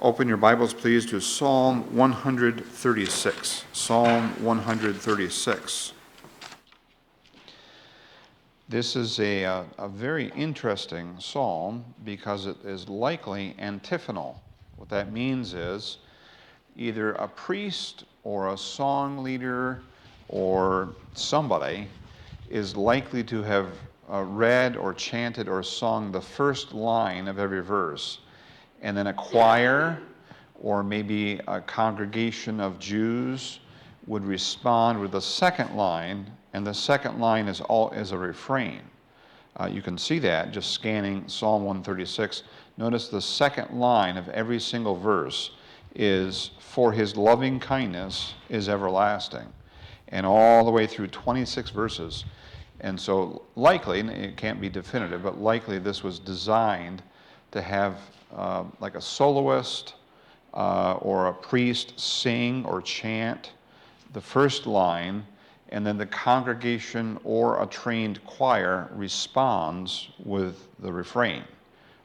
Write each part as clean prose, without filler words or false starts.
Open your Bibles, please, to Psalm 136. Psalm 136. This is a very interesting psalm because it is likely antiphonal. What that means is either a priest or a song leader or somebody is likely to have read or chanted or sung the first line of every verse, and then a choir or maybe a congregation of Jews would respond with the second line, and the second line is a refrain. You can see that just scanning Psalm 136. Notice the second line of every single verse is, "For his loving kindness is everlasting," and all the way through 26 verses. And so likely, and it can't be definitive, but likely this was designed to have like a soloist or a priest sing or chant the first line, and then the congregation or a trained choir responds with the refrain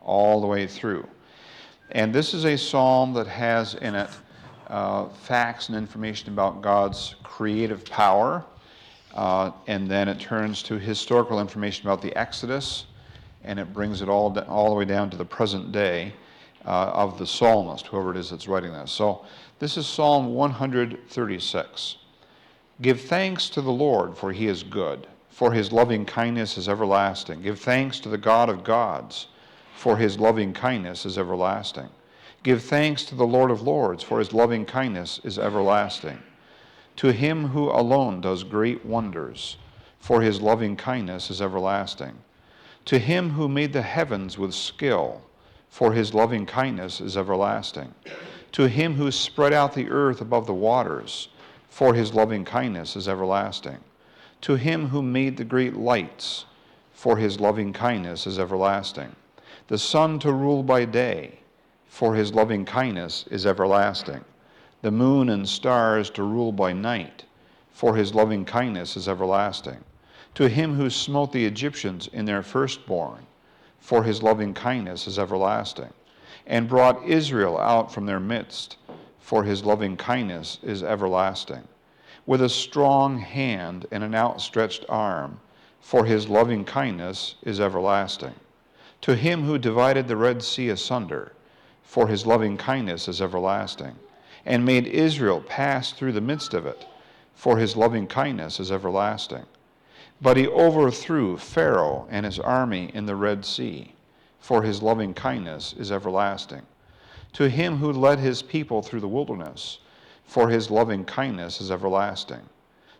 all the way through. And this is a psalm that has in it facts and information about God's creative power, and then it turns to historical information about the Exodus, and it brings it all the way down to the present day of the psalmist, whoever it is that's writing this. So this is Psalm 136. Give thanks to the Lord, for he is good, for his loving kindness is everlasting. Give thanks to the God of gods, for his loving kindness is everlasting. Give thanks to the Lord of lords, for his loving kindness is everlasting. To him who alone does great wonders, for his loving kindness is everlasting. To him who made the heavens with skill, for his loving kindness is everlasting. To him who spread out the earth above the waters, for his loving kindness is everlasting. To him who made the great lights, for his loving kindness is everlasting. The sun to rule by day, for his loving kindness is everlasting. The moon and stars to rule by night, for his loving kindness is everlasting. To him who smote the Egyptians in their firstborn, for his loving kindness is everlasting, and brought Israel out from their midst, for his loving kindness is everlasting. With a strong hand and an outstretched arm, for his loving kindness is everlasting. To him who divided the Red Sea asunder, for his loving kindness is everlasting, and made Israel pass through the midst of it, for his loving kindness is everlasting. But he overthrew Pharaoh and his army in the Red Sea, for his loving kindness is everlasting. To him who led his people through the wilderness, for his loving kindness is everlasting.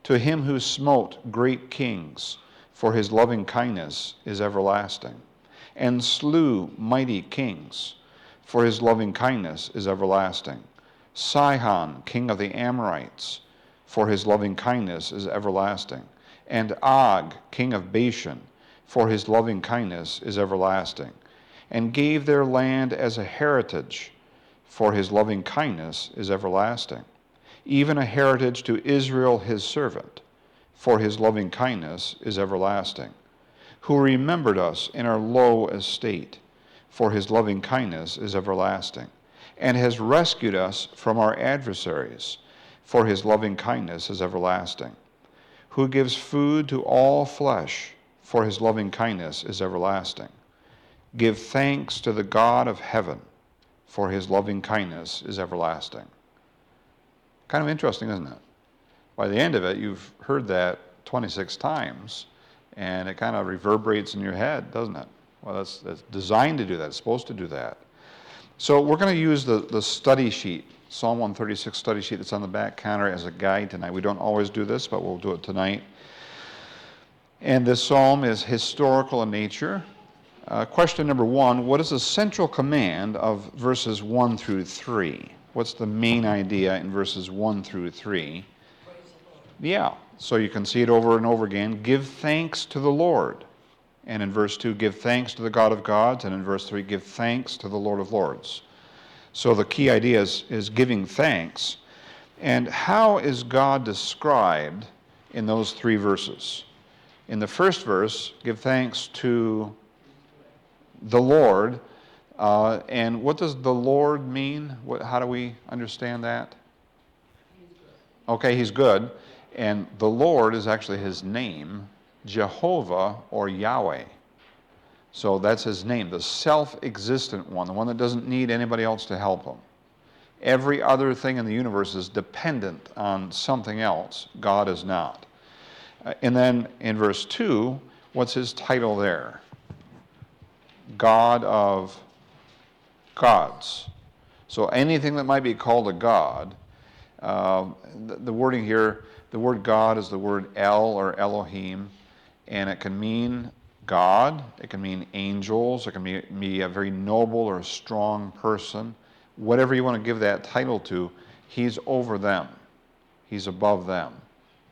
To him who smote great kings, for his loving kindness is everlasting, and slew mighty kings, for his loving kindness is everlasting. Sihon, king of the Amorites, for his loving kindness is everlasting. And Og, king of Bashan, for his loving kindness is everlasting, and gave their land as a heritage, for his loving kindness is everlasting, even a heritage to Israel his servant, for his loving kindness is everlasting, who remembered us in our low estate, for his loving kindness is everlasting, and has rescued us from our adversaries, for his loving kindness is everlasting, who gives food to all flesh, for his loving kindness is everlasting. Give thanks to the God of heaven, for his loving kindness is everlasting. Kind of interesting, isn't it? By the end of it, you've heard that 26 times, and it kind of reverberates in your head, doesn't it? Well, that's designed to do that. It's supposed to do that. So we're going to use the study sheet, Psalm 136 study sheet that's on the back counter as a guide tonight. We don't always do this, but we'll do it tonight. And this psalm is historical in nature. Question number 1, what is the central command of verses 1 through 3? What's the main idea in verses 1 through 3? Yeah, so you can see it over and over again. Give thanks to the Lord. And in verse 2, give thanks to the God of gods. And in verse 3, give thanks to the Lord of lords. So the key idea is giving thanks. And how is God described in those 3 verses? In the first verse, give thanks to the Lord. And what does the Lord mean? How do we understand that? Okay, he's good. And the Lord is actually his name, Jehovah or Yahweh. So that's his name, the self-existent one, the one that doesn't need anybody else to help him. Every other thing in the universe is dependent on something else. God is not. And then in verse 2, what's his title there? God of gods. So anything that might be called a god, the wording here, the word God is the word El or Elohim, and it can mean God, it can mean angels, it can be a very noble or strong person. Whatever you want to give that title to, he's over them. He's above them.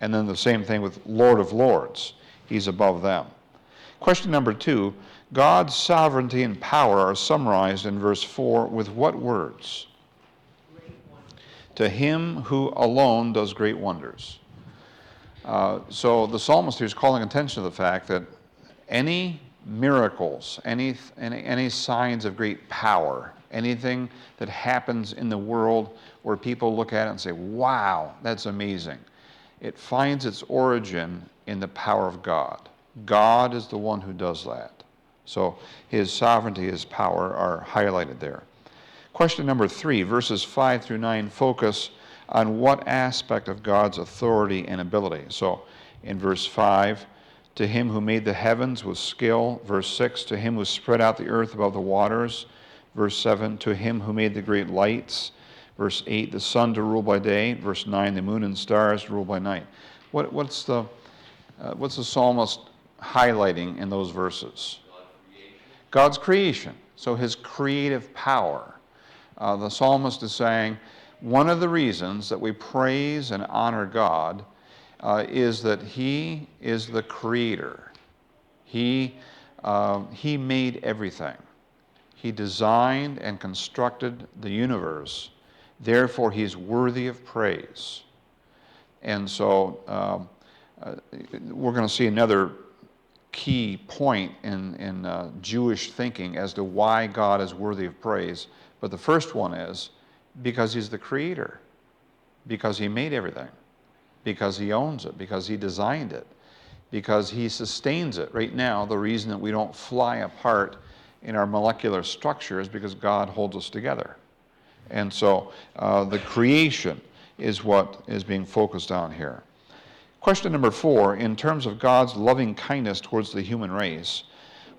And then the same thing with Lord of Lords. He's above them. Question number 2, God's sovereignty and power are summarized in verse 4 with what words? To him who alone does great wonders. So the psalmist here is calling attention to the fact that any miracles, any signs of great power, anything that happens in the world where people look at it and say, wow, that's amazing, it finds its origin in the power of God. God is the one who does that. So his sovereignty, his power are highlighted there. Question number 3, verses 5 through 9 focus on what aspect of God's authority and ability. So in verse 5, to him who made the heavens with skill. Verse 6, to him who spread out the earth above the waters. Verse 7, to him who made the great lights. Verse 8, the sun to rule by day. Verse 9, the moon and stars to rule by night. What's the psalmist highlighting in those verses? God's creation. So his creative power. The psalmist is saying, one of the reasons that we praise and honor God is that he is the creator. He made everything. He designed and constructed the universe. Therefore, he's worthy of praise. And so we're going to see another key point in Jewish thinking as to why God is worthy of praise. But the first one is because he's the creator, because he made everything, because he owns it, because he designed it, because he sustains it. Right now, the reason that we don't fly apart in our molecular structure is because God holds us together. And so the creation is what is being focused on here. Question number 4, in terms of God's loving kindness towards the human race,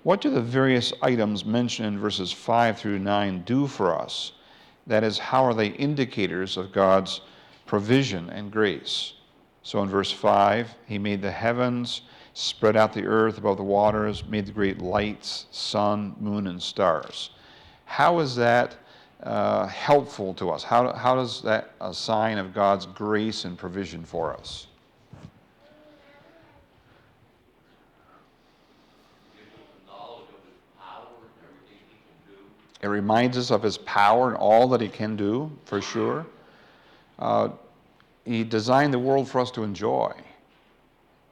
what do the various items mentioned in verses 5 through 9 do for us? That is, how are they indicators of God's provision and grace? So in verse 5, he made the heavens, spread out the earth above the waters, made the great lights, sun, moon, and stars. How is that helpful to us? How does that a sign of God's grace and provision for us? It reminds us of his power and all that he can do, for sure. He designed the world for us to enjoy.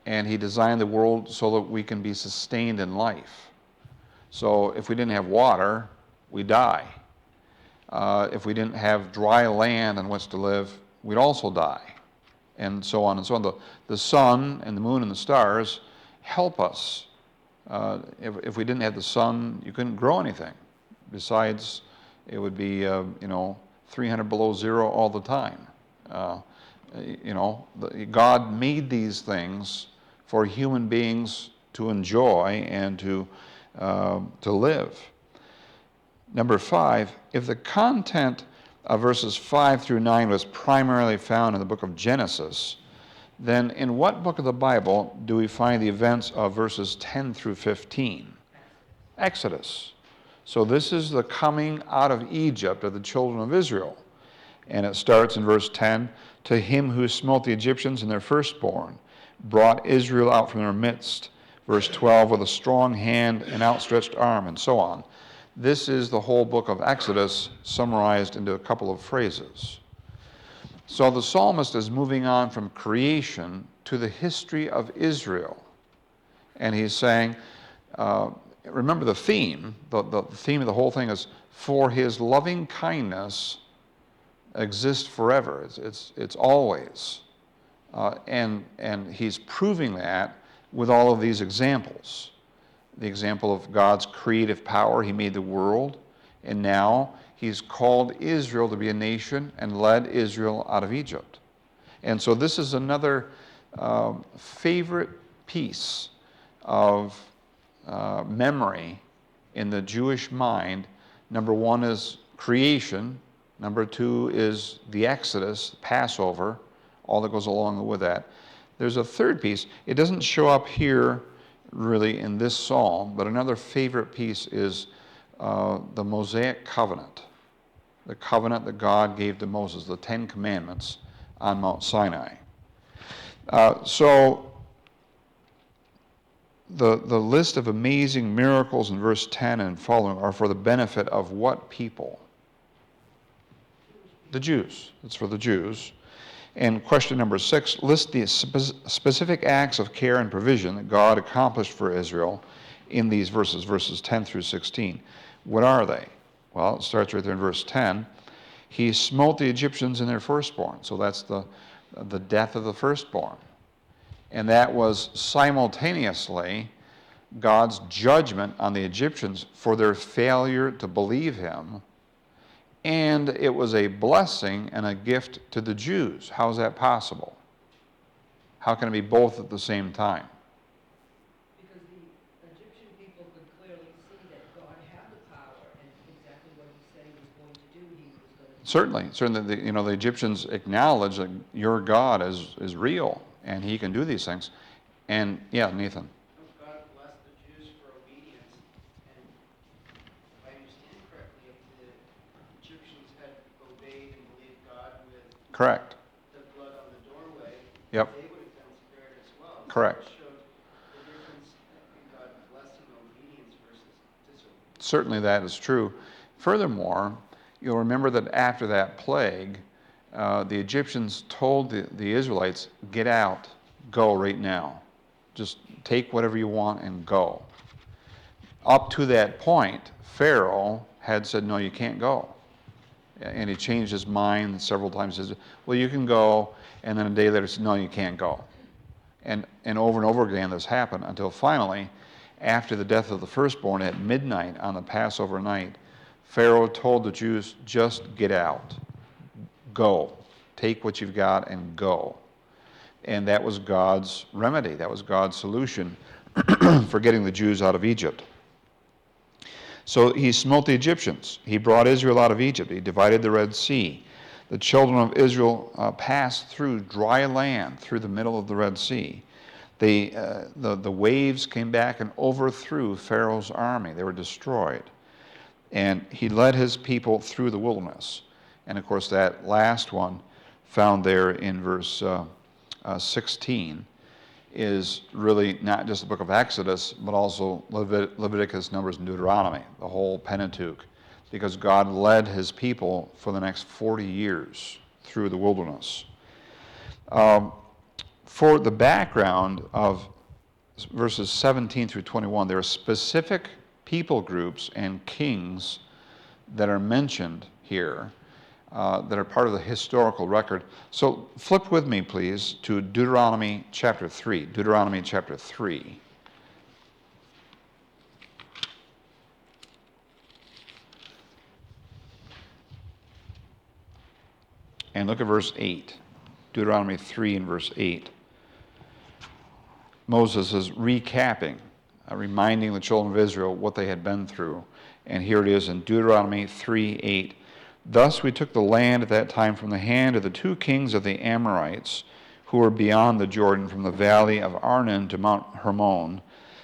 And he designed the world so that we can be sustained in life. So if we didn't have water, we die. If we didn't have dry land on which to live, we'd also die. And so on and so on. The sun and the moon and the stars help us. If we didn't have the sun, you couldn't grow anything. Besides, it would be 300 below zero all the time. God made these things for human beings to enjoy and to live. Number 5, if the content of verses 5 through 9 was primarily found in the book of Genesis, then in what book of the Bible do we find the events of verses 10 through 15? Exodus. So this is the coming out of Egypt of the children of Israel. And it starts in verse 10, to him who smote the Egyptians in their firstborn, brought Israel out from their midst. Verse 12, with a strong hand and outstretched arm, and so on. This is the whole book of Exodus summarized into a couple of phrases. So the psalmist is moving on from creation to the history of Israel. And he's saying, remember the theme, the theme of the whole thing is, for his loving kindness exists forever. It's always. And he's proving that with all of these examples. The example of God's creative power, he made the world, and now he's called Israel to be a nation and led Israel out of Egypt. And so this is another favorite piece of memory in the Jewish mind. Number one is creation. Number two is the Exodus, Passover, all that goes along with that. There's a third piece. It doesn't show up here really in this psalm, but another favorite piece is the Mosaic covenant, the covenant that God gave to Moses, the Ten Commandments on Mount Sinai. So the list of amazing miracles in verse 10 and following are for the benefit of what people? The Jews. It's for the Jews. And question number 6, list the specific acts of care and provision that God accomplished for Israel in these verses 10 through 16. What are they? Well, it starts right there in verse 10. He smote the Egyptians in their firstborn. So that's the death of the firstborn. And that was simultaneously God's judgment on the Egyptians for their failure to believe him. And it was a blessing and a gift to the Jews. How is that possible? How can it be both at the same time? Because the Egyptian people could clearly see that God had the power and exactly what he said he was going to do, he was going to do. Certainly, the Egyptians acknowledge that your God is real and he can do these things. And yeah, Nathan. God blessed the Jews for obedience, and if I understand correctly, if the Egyptians had obeyed and believed God with Correct. the blood on the doorway, Yep. they would have been spared as well. Correct. So it showed the difference in God blessing obedience versus disobedience. Certainly that is true. Furthermore, you'll remember that after that plague, the Egyptians told the Israelites, get out, go right now. Just take whatever you want and go. Up to that point, Pharaoh had said, no, you can't go. And he changed his mind several times. He said, well, you can go. And then a day later, he said, no, you can't go. And over and over again, this happened until finally, after the death of the firstborn at midnight on the Passover night, Pharaoh told the Jews, just get out. Go. Take what you've got and go. And that was God's remedy. That was God's solution for getting the Jews out of Egypt. So he smote the Egyptians. He brought Israel out of Egypt. He divided the Red Sea. The children of Israel passed through dry land, through the middle of the Red Sea. The waves came back and overthrew Pharaoh's army. They were destroyed. And he led his people through the wilderness. And of course, that last one found there in verse 16 is really not just the book of Exodus, but also Leviticus, Numbers, and Deuteronomy, the whole Pentateuch, because God led his people for the next 40 years through the wilderness. For the background of verses 17 through 21, there are specific people groups and kings that are mentioned here that are part of the historical record. So flip with me, please, to Deuteronomy chapter 3. Deuteronomy chapter 3. And look at verse 8. Deuteronomy 3 and verse 8. Moses is recapping, reminding the children of Israel what they had been through. And here it is in Deuteronomy 3:8. Thus we took the land at that time from the hand of the two kings of the Amorites, who were beyond the Jordan, from the valley of Arnon to Mount Hermon.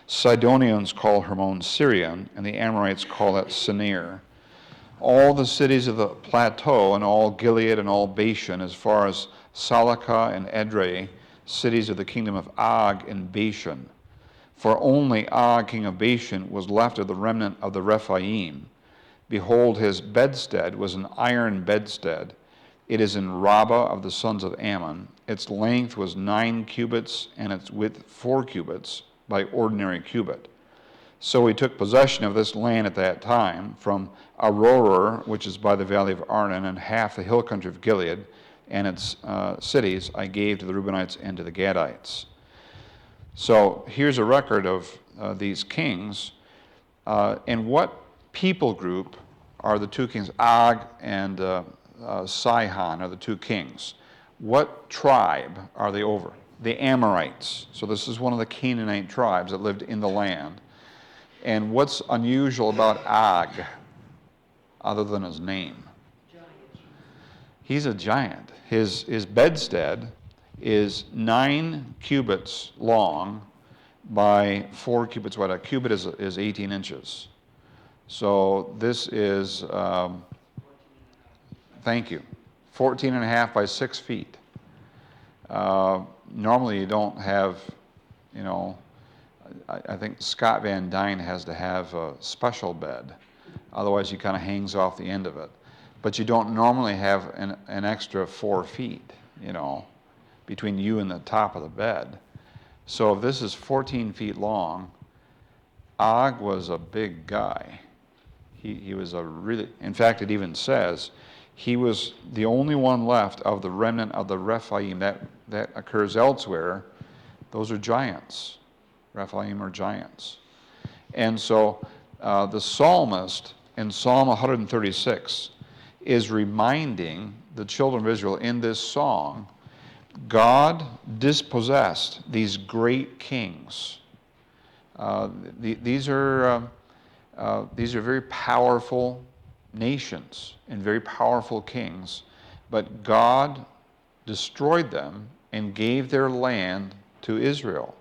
Sidonians call Hermon Syrian, and the Amorites call it Sinir. All the cities of the plateau, and all Gilead and all Bashan, as far as Salakah and Edrei, cities of the kingdom of Og and Bashan. For only Og, king of Bashan, was left of the remnant of the Rephaim. Behold, his bedstead was an iron bedstead. It is in Rabbah of the sons of Ammon. Its length was 9 cubits, and its width 4 cubits by ordinary cubit. So he took possession of this land at that time from Aroer, which is by the valley of Arnon, and half the hill country of Gilead, and its cities I gave to the Reubenites and to the Gadites. So here's a record of these kings. And what people group are the two kings? Og and Sihon are the two kings. What tribe are they over? The Amorites. So this is one of the Canaanite tribes that lived in the land. And what's unusual about Og, other than his name? Giant. He's a giant. His bedstead is 9 cubits long by 4 cubits wide. A cubit is 18 inches. So this is, thank you, 14 and a half by 6 feet. Normally you don't have, you know, I think Scott Van Dyne has to have a special bed. Otherwise he kind of hangs off the end of it. But you don't normally have an extra 4 feet, you know, between you and the top of the bed. So if this is 14 feet long, Og was a big guy. He was a really, in fact it even says, he was the only one left of the remnant of the Rephaim. That occurs elsewhere. Those are giants. Rephaim are giants. And so the psalmist in Psalm 136 is reminding the children of Israel in this song, God dispossessed these great kings. These are very powerful nations and very powerful kings, but God destroyed them and gave their land to Israel.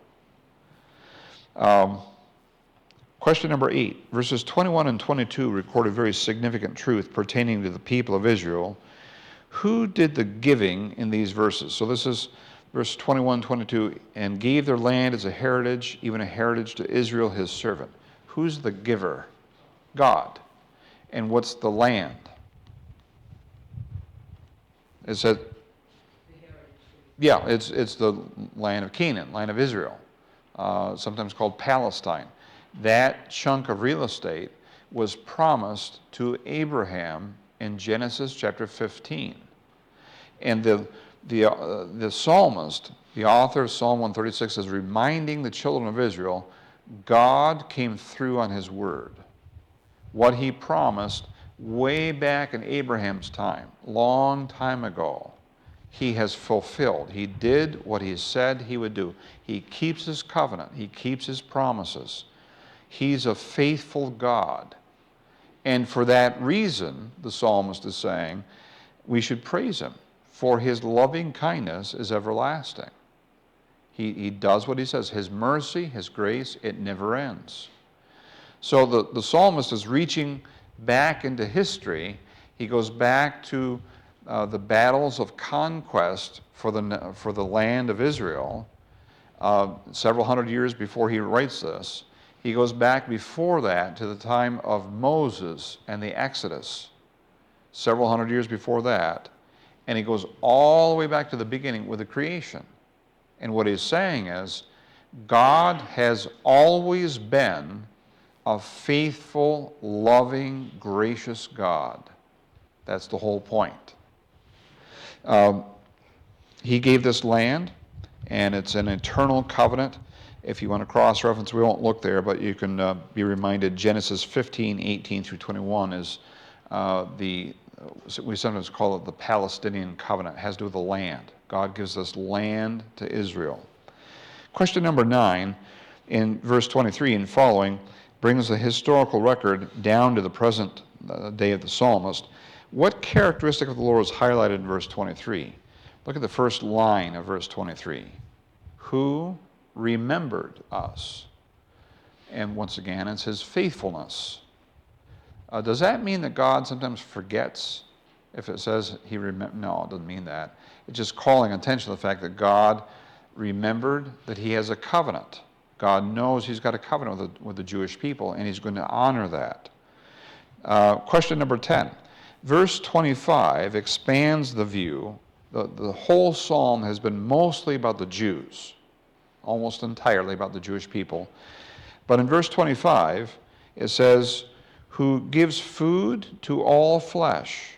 Question number 8, verses 21 and 22 record a very significant truth pertaining to the people of Israel. Who did the giving in these verses? So this is verse 21, 22, and gave their land as a heritage, even a heritage to Israel, his servant. Who's the giver? God. And what's the land? It said, yeah, it's the land of Canaan, land of Israel, sometimes called Palestine. That chunk of real estate was promised to Abraham in Genesis chapter 15. And the psalmist, the author of Psalm 136, is reminding the children of Israel, God came through on his word. What he promised way back in Abraham's time, long time ago, he has fulfilled. He did what he said he would do. He keeps his covenant. He keeps his promises. He's a faithful God. And for that reason, the psalmist is saying, we should praise him, for his loving kindness is everlasting. He does what he says. His mercy, his grace, it never ends. So the psalmist is reaching back into history. He goes back to the battles of conquest for the land of Israel several hundred years before he writes this. He goes back before that to the time of Moses and the Exodus, several hundred years before that. And he goes all the way back to the beginning with the creation. And what he's saying is, God has always been a faithful, loving, gracious God. That's the whole point. He gave this land, and it's an eternal covenant. If you want to cross-reference, we won't look there, but you can be reminded Genesis 15, 18 through 21 is we sometimes call it the Palestinian covenant. It has to do with the land. God gives this land to Israel. Question number 9, in verse 23 and following, brings the historical record down to the present day of the psalmist. What characteristic of the Lord is highlighted in verse 23? Look at the first line of verse 23. Who remembered us? And once again, it's his faithfulness. Does that mean that God sometimes forgets? If it says he remembered, no, it doesn't mean that. It's just calling attention to the fact that God remembered that he has a covenant. God knows he's got a covenant with the Jewish people, and he's going to honor that. Question number 10. Verse 25 expands the view. The whole psalm has been mostly about the Jews, almost entirely about the Jewish people. But in verse 25, it says, who gives food to all flesh.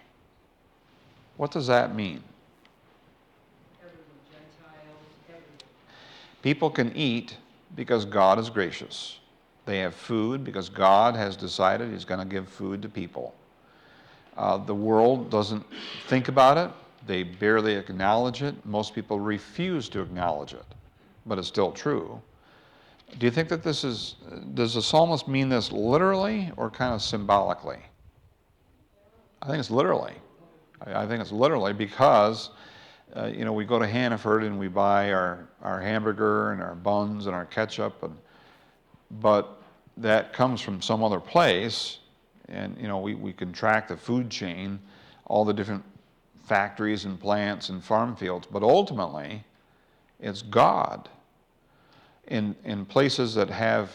What does that mean? Everyone, Gentiles, everyone. People can eat because God is gracious. They have food because God has decided He's going to give food to people. The world doesn't think about it. They barely acknowledge it. Most people refuse to acknowledge it, but it's still true. Do you think that does the psalmist mean this literally or kind of symbolically? I think it's literally. I think it's literally because, we go to Hannaford and we buy our hamburger and our buns and our ketchup, but that comes from some other place, and, we can track the food chain, all the different factories and plants and farm fields, but ultimately, it's God. In places that have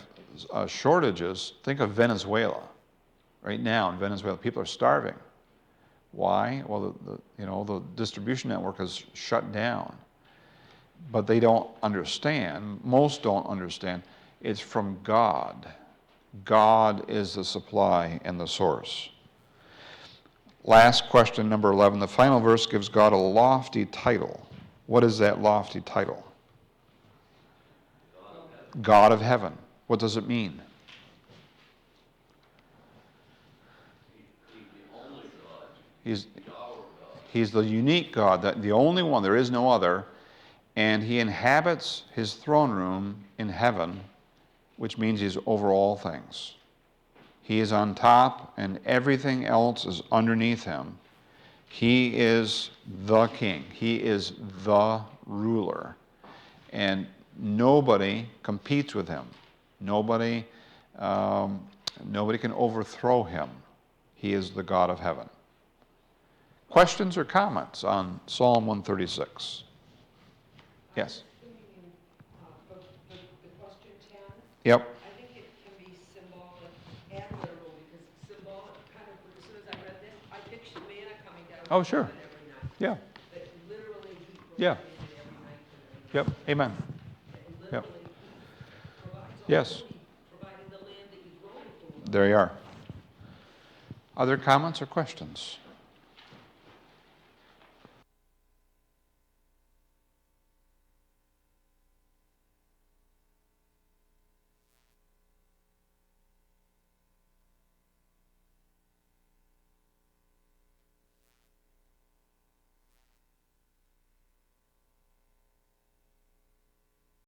shortages, think of Venezuela. Right now in Venezuela, people are starving. Why? Well, the distribution network is shut down. But they don't understand, most don't understand, it's from God. God is the supply and the source. Last question, number 11. The final verse gives God a lofty title. What is that lofty title? God of heaven. What does it mean? He's the unique God, the only one, there is no other, and He inhabits His throne room in heaven, which means He's over all things. He is on top, and everything else is underneath Him. He is the King. He is the ruler. And nobody competes with Him. Nobody can overthrow Him. He is the God of heaven. Questions or comments on Psalm 136? Yes. For the question 10, Yep. I think it can be symbolic and literal, because symbolic, kind of, as soon as I read this, I pictured manna coming down Oh, from sure. heaven every night. Yeah. But literally, He Yeah. provided it every night for them. Yep. Amen. And Yep. literally, He provides all Yes. the food. He provided the land that you grow the food on. There you are. Other comments or questions?